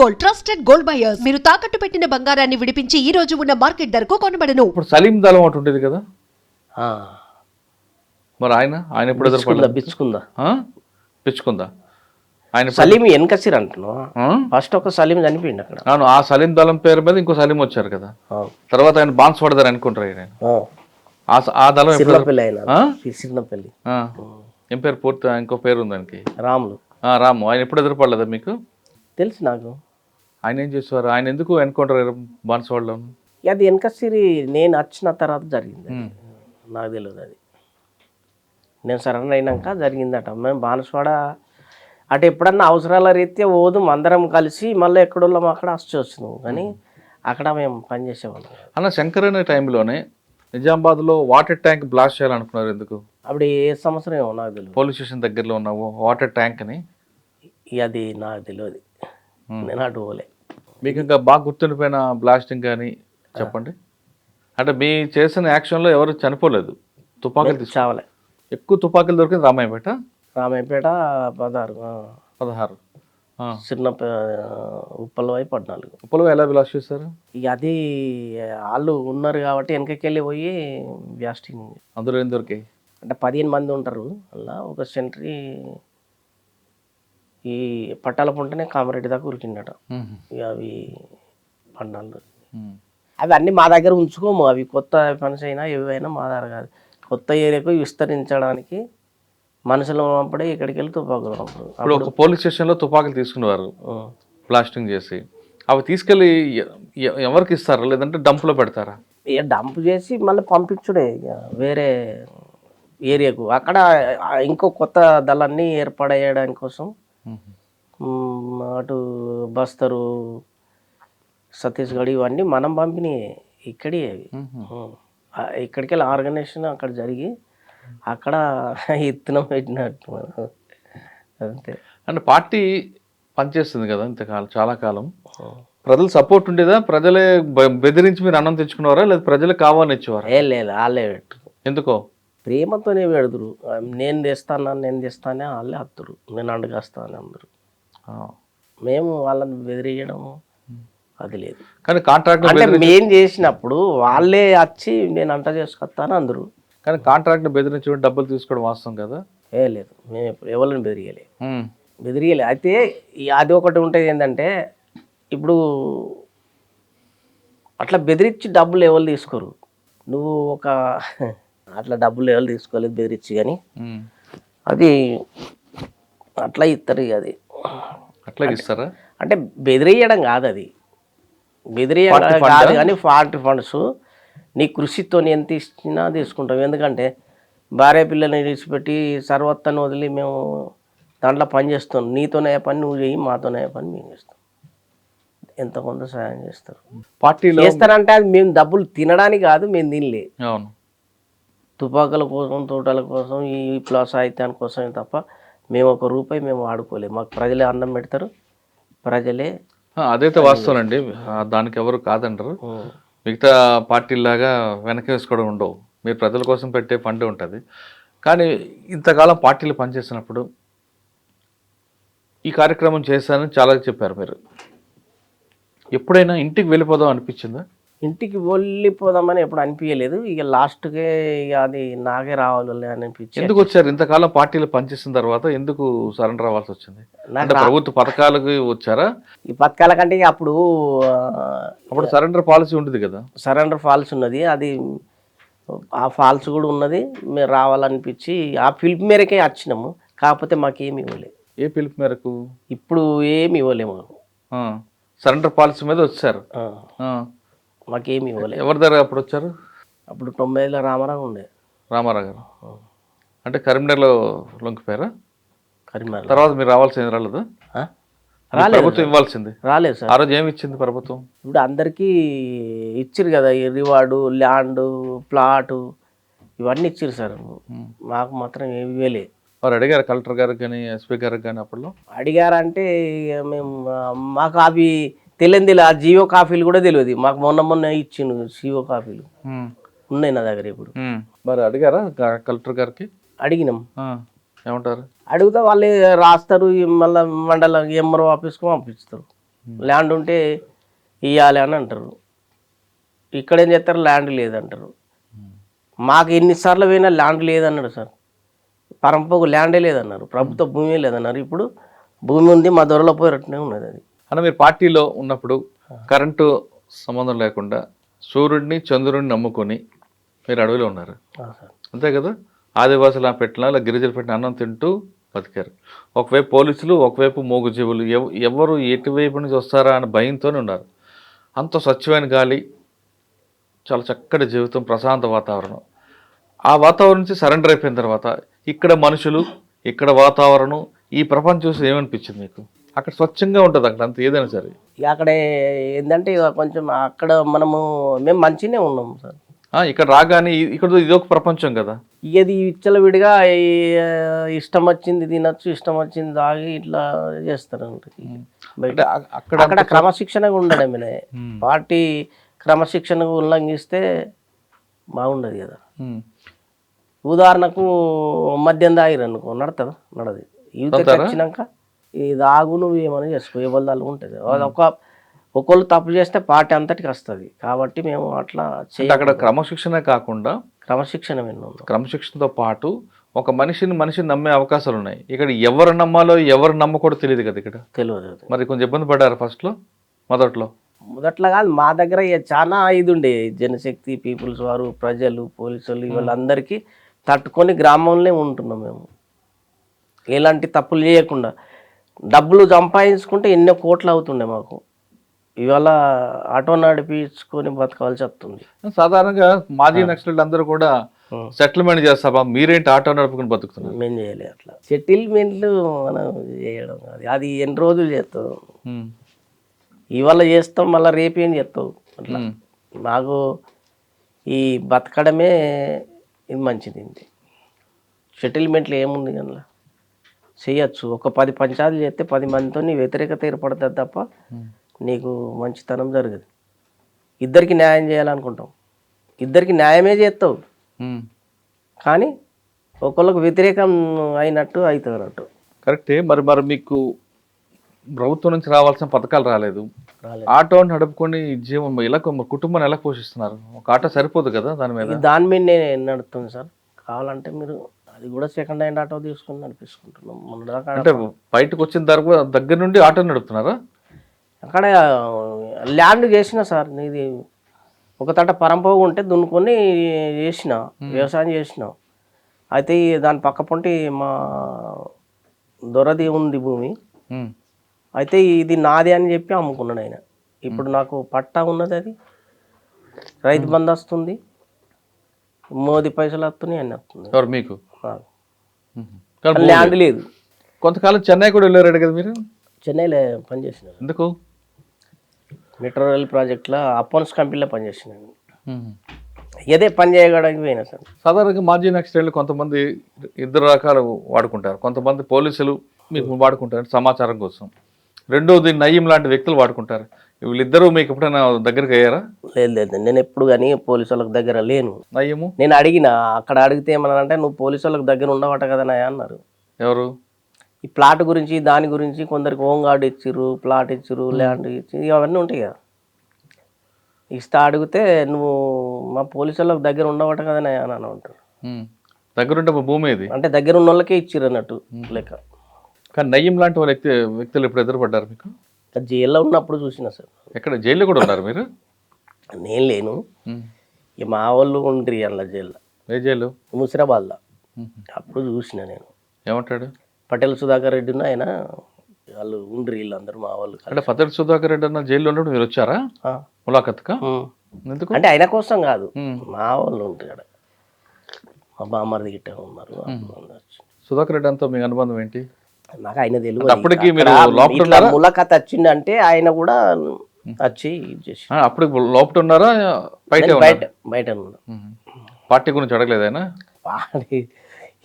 Gold, trusted gold buyers. మీరు తాకట్టు పెట్టిన బంగారాన్ని విడిపించి ఈ రోజు ఉన్న మార్కెట్ ధరకు కొనబడను. ఇప్పుడు సలీం దళం ఒకటి ఉండేది కదా, ఆ, మరి ఆయన ఎప్పుడు ఎదురుపడలేదు? పిచ్చుకుందా ఆయన సలీం వెనకసిరు అంటున్నావు. ఆ? ఫస్ట్ ఒక సలీం చనిపోయింది అక్కడ. అవును, ఆ సలీం దళం పేరు మీద ఇంకో సలీం వచ్చారు కదా, తర్వాత ఆయన బాన్స్ పడతారు అనుకుంటారు. ఆయన ఆ దళం ఎప్పుడు చిన్నపల్లి అయినా ఆ? చిన్నపల్లి ఆ. ఏం పేరు పూర్తి? ఇంకో పేరు ఉంది దానికి, రాములు. రాము. ఆయన ఎప్పుడు ఎదురుపడలేదా మీకు? తెలుసు నాకు. ఆయన ఏం చేసేవారు? ఆయన ఎందుకు ఎన్కౌంటర్ బాన్స్వాడలో? అది వెనకసిరి నేను వచ్చిన తర్వాత జరిగింది. నాకు తెలియదు అది. నేను సరెండర్ అయినాక జరిగిందట. మేము బాన్స్వాడ అటు ఎప్పుడన్నా అవసరాల రీత్యా పోదు అందరం కలిసి మళ్ళీ ఎక్కడోళ్ళం అక్కడ వచ్చినాము. కానీ అక్కడ మేము పనిచేసేవాళ్ళం. అన్న శంకర్ అనే టైంలోనే నిజామాబాద్లో వాటర్ ట్యాంక్ బ్లాస్ట్ చేయాలనుకున్నారు. ఎందుకు? అప్పుడు ఏ సంవత్సరం ఏమో నాకు తెలియదు. పోలీస్ స్టేషన్ దగ్గరలో ఉన్న వాటర్ ట్యాంక్ని. అది నాకు తెలియదు, నేను అటు పోలే. మీకు ఇంకా బాగా గుర్తుండిపోయిన బ్లాస్టింగ్ కానీ చెప్పండి. అంటే మీ చేసిన యాక్షన్లో ఎవరు చనిపోలేదు, తుపాకులు చావలే. ఎక్కువ తుపాకులు దొరికింది రామాయపేట 16. చిన్న ఉప్పలవై 14. ఉప్పలో ఎలా బ్లాస్ట్ చేశారు? ఇక అది వాళ్ళు ఉన్నారు కాబట్టి వెనకకెళ్ళి పోయి బ్లాస్టింగ్. అందులో ఏం దొరికాయి? అంటే 15 మంది ఉంటారు అలా. ఒక సెంట్రీ ఈ పట్టాల పుంటనే కామారెడ్డి దాకా ఉరికిండట. ఇక అవి పండాలు అవి అన్నీ మా దగ్గర ఉంచుకోము. అవి కొత్త పనిస్ అయినా ఏవైనా మా దగ్గర కాదు. కొత్త ఏరియాకు విస్తరించడానికి మనుషులు పంపడే ఇక్కడికి వెళ్ళి తుపాకులు పంపడు. ఇప్పుడు ఒక పోలీస్ స్టేషన్లో తుపాకులు తీసుకునేవారు బ్లాస్టింగ్ చేసి, అవి తీసుకెళ్ళి ఎవరికి ఇస్తారా లేదంటే డంప్లో పెడతారా? ఇక డంప్ చేసి మళ్ళీ పంపించుడే ఇక వేరే ఏరియాకు. అక్కడ ఇంకో కొత్త దళాన్ని ఏర్పడేయడానికి కోసం అటు బస్తరు, ఛత్తీస్గఢ్ ఇవన్నీ మనం పంపినాయి. ఇక్కడే అవి ఇక్కడికి వెళ్ళి ఆర్గనైజేషన్ అక్కడ జరిగి అక్కడ ఇత్తనం పెట్టినట్టు అంతే. అంటే పార్టీ పనిచేస్తుంది కదా ఇంతకాలం, చాలా కాలం. ప్రజలు సపోర్ట్ ఉండేదా? ప్రజలే బెదిరించి మీరు అన్నం తెచ్చుకున్నారా లేదా ప్రజలు కావాలని ఇచ్చేవారా? లేదు వాళ్ళే పెట్టు. ఎందుకో ప్రేమతోనే పెడదురు. నేను తెస్తానే వాళ్ళే హత్తురు, నేను అండగాస్తాను అందరు. మేము వాళ్ళని బెదిరియడము అది లేదు. కానీ కాంట్రాక్ట్ అంటే మేం చేసినప్పుడు వాళ్ళే వచ్చి నేను అంట చేసుకొస్తాను అందరు. కానీ కాంట్రాక్ట్ బెదిరించడం, డబ్బులు తీసుకోవడం వాస్తవం కదా? లేదు, మేము ఎవరిని బెదిరియలే. అయితే అది ఒకటి ఉంటుంది ఏంటంటే, ఇప్పుడు అట్లా బెదిరించి డబ్బులు ఎవరు తీసుకోరు. నువ్వు ఒక అట్లా డబ్బులు ఎవరు తీసుకోలేదు బెదిరించి, కానీ అది అట్లా ఇస్తారు. అది అట్లా ఇస్తారా? అంటే బెదిరియడం కాదు, అది బెదిరియడం కాదు. కానీ పార్టీ ఫండ్స్ నీ కృషితో ఎంత ఇచ్చినా తీసుకుంటాం. ఎందుకంటే భార్య పిల్లల్ని విడిచిపెట్టి సర్వత్తను వదిలి మేము దాంట్లో పని చేస్తాం. నీతోనే పని నువ్వు చేయి, మాతోనే పని మేము చేస్తాం. ఎంతమంది సహాయం చేస్తారు. పార్టీలో చేస్తారంటే అది మేము డబ్బులు తినడానికి కాదు, మేము తినలే. అవును, తుపాకుల కోసం, తోటల కోసం, ఈ సాహిత్యాని కోసమే తప్ప మేము ఒక రూపాయి మేము వాడుకోలేము. మాకు ప్రజలే అన్నం పెడతారు, ప్రజలే. అదైతే వాస్తవం అండి, దానికి ఎవరు కాదంటారు. మిగతా పార్టీలాగా వెనక వేసుకోవడం ఉండవు. మీరు ప్రజల కోసం పెట్టే ఫండ్ ఉంటుంది. కానీ ఇంతకాలం పార్టీలు పనిచేసినప్పుడు ఈ కార్యక్రమం చేశానని చాలా చెప్పారు మీరు. ఎప్పుడైనా ఇంటికి వెళ్ళిపోదాం అనిపించిందా? ఇంటికి వెళ్ళిపోదామని ఎప్పుడు అనిపించలేదు. ఇక లాస్ట్కే ఇక అది నాకే రావాలి అనిపించింది. ఎందుకు వచ్చారు? ఇంతకాలం పార్టీలు పనిచేసిన తర్వాత ఎందుకు సరెండర్ అవ్వాల్సి వచ్చింది? అంటే ప్రభుత్వ పథకాలకు వచ్చారా? ఈ పథకాల కంటే అప్పుడు సరెండర్ పాలసీ ఉంటుంది కదా. సరెండర్ ఫాల్స్ ఉన్నది, అది ఆ ఫాల్స్ కూడా ఉన్నది. మేము రావాలనిపించి ఆ పిలుపు మేరకే వచ్చినాము. కాకపోతే మాకేమి ఇవ్వలేదు. ఏ పిలుపు మేరకు? ఇప్పుడు ఏమి ఇవ్వలేము. సరెండర్ పాలసీ మీద వచ్చారు, మాకేమి ఇవ్వలేదు. ఎవరి దగ్గర అప్పుడు వచ్చారు? అప్పుడు 90లో రామారావు ఉండే. రామారావు గారు అంటే కరీంనగర్లో లొంగిపోయారా? కరీంనగర్ తర్వాత మీరు రావాల్సింది రాలేదు? ప్రభుత్వం ఇవ్వాల్సింది రాలేదు సార్. ఆ రోజు ఏమి ఇచ్చింది ప్రభుత్వం? ఇప్పుడు అందరికీ ఇచ్చిరు కదా, రివార్డు, ల్యాండ్, ప్లాటు ఇవన్నీ ఇచ్చిరు సార్. మాకు మాత్రం ఏమి ఇవ్వలేదు. వారు అడిగారు కలెక్టర్ గారికి కానీ ఎస్పీ గారికి కానీ? అప్పట్లో అడిగారంటే మేము మాకు అవి తెలియదు. ఆ జియో కాఫీలు కూడా తెలియదు మాకు. మొన్న ఇచ్చిండు జియో కాఫీలు ఉన్నాయి నా దగ్గర ఇప్పుడు. మరి అడిగారా కలెక్టర్ గారికి? అడిగినాం. ఏమంటారు? అడిగితే వాళ్ళు రాస్తారు, మళ్ళీ మండల ఎంఆర్ఓ ఆఫీస్కి పంపిస్తారు. ల్యాండ్ ఉంటే ఇవ్వాలి అని అంటారు. ఇక్కడ ఏం చేస్తారు, ల్యాండ్ లేదంటారు. మాకు ఎన్నిసార్లు పోయినా ల్యాండ్ లేదన్నాడు సార్. పరంపకు ల్యాండే లేదన్నారు, ప్రభుత్వ భూమి లేదన్నారు. ఇప్పుడు భూమి ఉంది, మా దొరలో పోయినట్టునే ఉన్నది అది. అన్న మీరు పార్టీలో ఉన్నప్పుడు కరెంటు సంబంధం లేకుండా సూర్యుడిని చంద్రుడిని నమ్ముకొని మీరు అడవిలో ఉన్నారు, సార్. అంతే కదా? ఆదివాసులు పెట్టిన ఇలా గిరిజలు పెట్టిన అన్నం తింటూ బతికారు. ఒకవైపు పోలీసులు, ఒకవైపు మూగజీవులు, ఎవరు ఎటువైపు నుంచి వస్తారా అని భయంతోనే ఉన్నారు. అంత స్వచ్ఛమైన గాలి, చాలా చక్కటి జీవితం, ప్రశాంత వాతావరణం. ఆ వాతావరణం నుంచి సరెండర్ అయిపోయిన తర్వాత ఇక్కడ మనుషులు, ఇక్కడ వాతావరణం, ఈ ప్రపంచం చూసి ఏమనిపించింది మీకు? అక్కడ స్వచ్ఛంగా ఉంటుంది, అక్కడ అంత ఏదైనా సరే. ఇక అక్కడ ఏంటంటే ఇక కొంచెం అక్కడ మేము మంచిగానే ఉన్నాం సార్. ఇక్కడ రాగానే ఇక్కడ ఇదొక ప్రపంచం కదా. ఇది విచ్చలవిడిగా ఇష్టం వచ్చింది తినచ్చు, ఇష్టం వచ్చింది తాగి ఇట్లా చేస్తారు. అంటే అక్కడ క్రమశిక్షణగా ఉండడమే. పార్టీ క్రమశిక్షణ ఉల్లంఘిస్తే బాగుండదు కదా. ఉదాహరణకు మద్యం తాగిరు అనుకో, నడుతుందా? నడదు. యువతకి వచ్చినాక ఇది ఆగు, నువ్వు ఏమైనా చేసుకో, ఏ బల్దాలు ఉంటుంది. ఒకళ్ళు తప్పు చేస్తే పార్టీ అంతటికి వస్తుంది. కాబట్టి మేము అట్లా అక్కడ క్రమశిక్షణ కాకుండా క్రమశిక్షణతో పాటు ఒక మనిషిని నమ్మే అవకాశాలు ఉన్నాయి. ఇక్కడ ఎవరు నమ్మాలో ఎవరు నమ్మకూడదో తెలియదు కదా. ఇక్కడ తెలియదు. మరి కొంచెం ఇబ్బంది పడ్డారు ఫస్ట్లో? మొదట్లో కాదు, మా దగ్గర చాలా ఇది ఉండే. జనశక్తి, పీపుల్స్ వారు, ప్రజలు, పోలీసులు వీళ్ళందరికీ తట్టుకొని గ్రామంలో ఉంటున్నాం మేము. ఎలాంటి తప్పులు చేయకుండా డబ్బులు సంపాదించుకుంటే ఎన్నో కోట్లు అవుతుండే మాకు. ఇవాళ ఆటో నడిపించుకొని బతకాల్సి వస్తుంది. సాధారణంగా మాజీ నక్సలైట్లు అందరూ కూడా సెటిల్మెంట్ చేస్తావా, మీరేంటి ఆటో నడుపుకుని బతుకుతున్నారు? మేము చేయలేదు అట్లా. సెటిల్మెంట్లు మనం చేయడం కాదు, అది ఎన్ని రోజులు చేస్తాం. ఇవాళ చేస్తాం, మళ్ళీ రేపేం చేస్తావు. అట్లా మాకు ఈ బతకడమే ఇది మంచిది. సెటిల్మెంట్లు ఏముంది అందులో, చేయొచ్చు. ఒక 10 పంచాయతీలు చేస్తే 10 మందితో నీ వ్యతిరేకత ఏర్పడుతుంది తప్ప నీకు మంచితనం జరగదు. ఇద్దరికి న్యాయం చేయాలనుకుంటాం, ఇద్దరికి న్యాయమే చేస్తావు, కానీ ఒకళ్ళకు వ్యతిరేకం అయినట్టు అవుతుంది అన్నట్టు. కరెక్టే. మరి మీకు ప్రభుత్వం నుంచి రావాల్సిన పథకాలు రాలేదు. ఆటో నడుపుకొని జీవం ఇలా కుటుంబాన్ని ఎలా పోషిస్తున్నారు? ఒక ఆటో సరిపోదు కదా దాని మీద? నేను నడుపుతుంది సార్. కావాలంటే మీరు అది కూడా సెకండ్ హ్యాండ్ ఆటో తీసుకుని నడిపించుకుంటున్నాం. అంటే బయటకు వచ్చిన తర్వాత దగ్గర నుండి ఆటో నడుపుతున్నారా? అక్కడ ల్యాండ్ చేసిన సార్, ఇది ఒక తట పరంపోగు ఉంటే దున్నుకొని చేసిన, వ్యవసాయం చేసిన. అయితే దాని పక్క పొంటి మా దొరది ఉంది భూమి. అయితే ఇది నాది అని చెప్పి అమ్ముకున్నాడు ఆయన. ఇప్పుడు నాకు పట్టా ఉన్నది, అది రైతు బంధు వస్తుంది, మోదీ పైసలు వస్తున్నాయి, అన్నీ వస్తుంది. మీకు ల్యాండ్ లేదు. కొంతకాలం చెన్నై కూడా వెళ్ళారు కదా మీరు? చెన్నైలో పనిచేసిన. ఎందుకు? మెట్రో రైల్ ప్రాజెక్ట్లో అపోన్స్ కంపెనీలో పనిచేసినాను. ఇదే పని చేయడానికి పోయినా సార్. సాధారణంగా మాజీ నక్సలైట్లు కొంతమంది ఇద్దరు రకాలు వాడుకుంటారు. కొంతమంది పోలీసులు మీకు వాడుకుంటారు సమాచారం కోసం. రెండోది నయ్యం లాంటి వ్యక్తులు వాడుకుంటారు. వీళ్ళిద్దరూ మీకు ఎప్పుడైనా దగ్గరికి అయ్యారా? లేదు, నేను ఎప్పుడు కానీ పోలీసు వాళ్ళకి దగ్గర లేను. నయ్యము నేను అడిగిన, అక్కడ అడిగితే ఏమన్నారంటే నువ్వు పోలీసు వాళ్ళకి దగ్గర ఉండవట కదా నాయ అన్నారు. ఎవరు? ఈ ప్లాట్ గురించి దాని గురించి కొందరికి హోమ్ గార్డ్ ఇచ్చిర్రు, ప్లాట్ ఇచ్చిర్రు, ల్యాండ్ ఇచ్చి అవన్నీ ఉంటాయి కదా. ఇస్తా అడిగితే నువ్వు మా పోలీసు వాళ్ళకి దగ్గర ఉండవట కదా నాయ అని అంటారు. దగ్గరుంటే భూమి ఇది అంటే దగ్గర ఉన్న వాళ్ళకే ఇచ్చిర్రు అన్నట్టు లెక్క. కానీ నయ్యం లాంటి వాళ్ళ వ్యక్తులు ఎప్పుడు ఎదురుపడ్డారు మీకు? జైల్లో ఉన్నప్పుడు చూసిన సార్. ఎక్కడ జైల్లో కూడా ఉన్నారు మీరు? నేను లేను, ఇక మా వాళ్ళు ఉండ్రి అందులో జైల్లో. ఏ జైలు? ముసిరాబాద్లో. అప్పుడు చూసిన నేను. ఏమంటాడు? పటేల్ సుధాకర్ రెడ్డి ఆయన వాళ్ళు ఉండ్రి, వీళ్ళందరూ మా వాళ్ళు. అంటే పటేల్ సుధాకర్ రెడ్డి అన్న జైల్లో ఉన్నప్పుడు మీరు వచ్చారా ములాఖత్కా? ఎందుకు? అంటే ఆయన కోసం కాదు, మా వాళ్ళు ఉంటారు, మా బామ్మర్ది గిట్ట ఉన్నారు. సుధాకర్ రెడ్డి అంతా మీ అనుబంధం ఏంటి? నాకు ఆయన తెలియదు. అప్పటికి ములాఖత్ వచ్చిందంటే ఆయన కూడా వచ్చి చేసి. అప్పుడు లోపల ఉన్నారా బయట ఉన్నాడు. పార్టీ గురించి అడగలేదు ఆయన?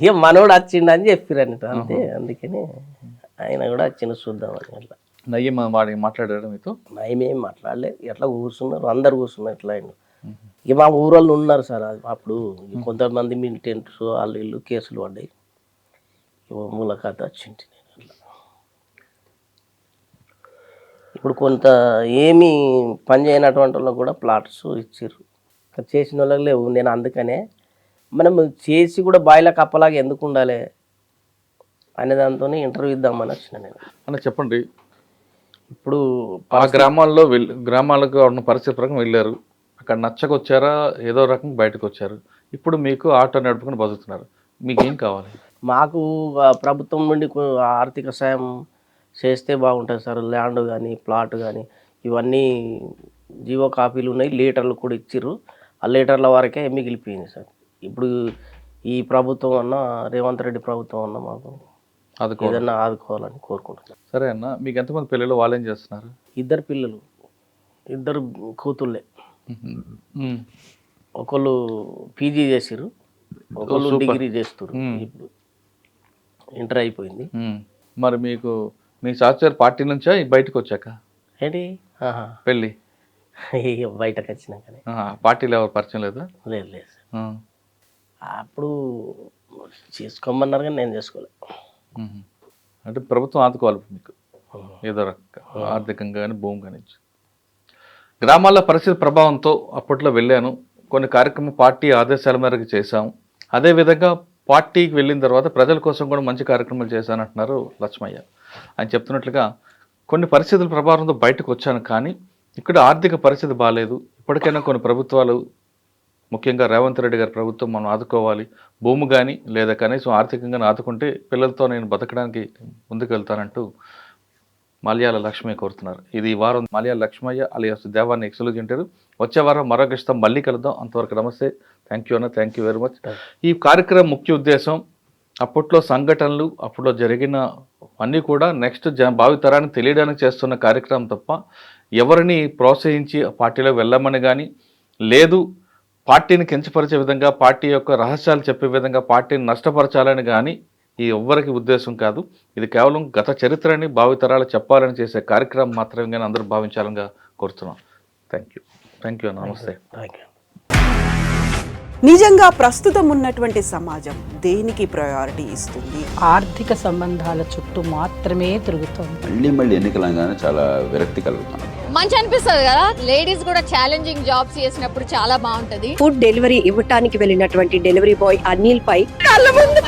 ఇక మనోడు వచ్చిండు అని చెప్పిరన్నట్టు అంతే. అందుకని ఆయన కూడా వచ్చిన చూద్దామని. అట్లా నయ్యం మాట్లాడారు మీతో? నయమేం మాట్లాడలేదు, ఎట్లా కూర్చున్నారు, అందరు కూర్చున్నారు. ఎట్లా ఆయన ఇక మా ఊరోళ్ళు ఉన్నారు సార్. అప్పుడు కొంతమంది మిలిటెంట్స్ వాళ్ళు ఇల్లు కేసులు పడ్డాయి. ములాఖాత్ వచ్చింది. ఇప్పుడు కొంత ఏమీ పని చేయనటువంటి వాళ్ళకి కూడా ప్లాట్స్ ఇచ్చారు, చేసిన వాళ్ళకి లేవు. నేను అందుకనే మనం చేసి కూడా బాయిల కప్పలాగా ఎందుకు ఉండాలి అనే దాంతో ఇంటర్వ్యూ ఇద్దామని వచ్చిన నేను. అన్న చెప్పండి, ఇప్పుడు ఆ గ్రామాలకు ఉన్న పరిస్థితి ప్రకారం వెళ్ళారు, అక్కడ నచ్చకొచ్చారా, ఏదో రకంగా బయటకు వచ్చారు, ఇప్పుడు మీకు ఆటో నడుపుకొని బతుకుతున్నారు, మీకు ఏం కావాలి? మాకు ప్రభుత్వం నుండి ఆర్థిక సాయం చేస్తే బాగుంటుంది సార్. ల్యాండ్ కానీ ప్లాట్ కానీ ఇవన్నీ జీవో కాపీలు ఉన్నాయి, లీటర్లు కూడా ఇచ్చిర్రు. ఆ లీటర్ల వరకే మిగిలిపోయింది సార్. ఇప్పుడు ఈ ప్రభుత్వం అన్న రేవంత్ రెడ్డి ప్రభుత్వం అన్న మాకు ఏదన్నా ఆదుకోవాలని కోరుకుంటున్నాను. సరే అన్న, మీకు ఎంతమంది పిల్లలు, వాళ్ళు ఏం చేస్తున్నారు? 2 పిల్లలు, 2 కూతుళ్ళే. ఒకళ్ళు పీజీ చేసిర్రు, ఒకళ్ళు డిగ్రీ చేస్తారు. ఇప్పుడు ఇంటర్ అయిపోయింది. మరి మీకు మీ సాఫ్ట్వేర్ పార్టీ నుంచా బయటకు వచ్చాక ఏంటి పెళ్ళి? బయటకు వచ్చినాకనే. పార్టీలో ఎవరు పరిచయం లేదా? లేదు లేదు సార్. అప్పుడు చేసుకోమన్నారు కానీ నేను చేసుకోలేదు. అంటే ప్రభుత్వం ఆదుకోవాలి మీకు ఏదో రకంగా, ఆర్థికంగా కానీ భూమి కానీ. గ్రామాల్లో పరిస్థితి ప్రభావంతో అప్పట్లో వెళ్ళాను, కొన్ని కార్యక్రమం పార్టీ ఆదేశాల మేరకు చేశాము, అదేవిధంగా పార్టీకి వెళ్ళిన తర్వాత ప్రజల కోసం కూడా మంచి కార్యక్రమాలు చేశానంటున్నారు లక్ష్మయ్య. ఆయన చెప్తున్నట్లుగా కొన్ని పరిస్థితుల ప్రభావంతో బయటకు వచ్చాను, కానీ ఇక్కడ ఆర్థిక పరిస్థితి బాగాలేదు, ఇప్పటికైనా కొన్ని ప్రభుత్వాలు, ముఖ్యంగా రేవంత్ రెడ్డి గారి ప్రభుత్వం మనం ఆదుకోవాలి, భూమి కానీ లేదా కనీసం ఆర్థికంగా ఆదుకుంటే పిల్లలతో నేను బతకడానికి ముందుకు వెళ్తానంటూ మలయాళ లక్ష్మయ్య కోరుతున్నారు. ఇది ఈ వారం మలయాళ లక్ష్మయ్య అలియాస్ దేవాన్ని ఎక్స్క్లూజివ్ ఇంటర్వ్యూ. వచ్చే వారం మరో గెస్ట్తో మళ్ళీ కలుద్దాం. అంతవరకు నమస్తే. థ్యాంక్ యూ అన్న, థ్యాంక్ యూ వెరీ మచ్. ఈ కార్యక్రమం ముఖ్య ఉద్దేశం అప్పట్లో సంఘటనలు, అప్పట్లో జరిగిన అన్నీ కూడా నెక్స్ట్ భావితరానికి తెలియడానికి చేస్తున్న కార్యక్రమం తప్ప ఎవరిని ప్రోత్సహించి పార్టీలో వెళ్ళమని కానీ, లేదు పార్టీని కించపరిచే విధంగా, పార్టీ యొక్క రహస్యాలు చెప్పే విధంగా పార్టీని నష్టపరచాలని కానీ ఈ ఎవ్వరికి ఉద్దేశం కాదు. ఇది కేవలం గత చరిత్రని భావితరాలు చెప్పాలని చేసే కార్యక్రమం మాత్రమే కానీ అందరూ భావించాలని కోరుతున్నాం. థ్యాంక్ యూ అన్న, నమస్తే. నిజంగా ప్రస్తుతం ఉన్నటువంటి సమాజం దేనికి ప్రయారిటీ ఇస్తుంది? ఆర్థిక సంబంధాల చుట్టూ మాత్రమే తిరుగుతోంది. మళ్ళీ ఎన్నికలంగానే చాలా విరక్తి కలుగుతున్నాం. మంచి అనిపిస్తుంది కదా, లేడీస్ కూడా ఛాలెంజింగ్ జాబ్స్ చేసినప్పుడు చాలా బాగుంటది. ఫుడ్ డెలివరీ ఇవ్వటానికి వెళ్ళినటువంటి డెలివరీ బాయ్ అనిల్ పై కళ్ళ ముందు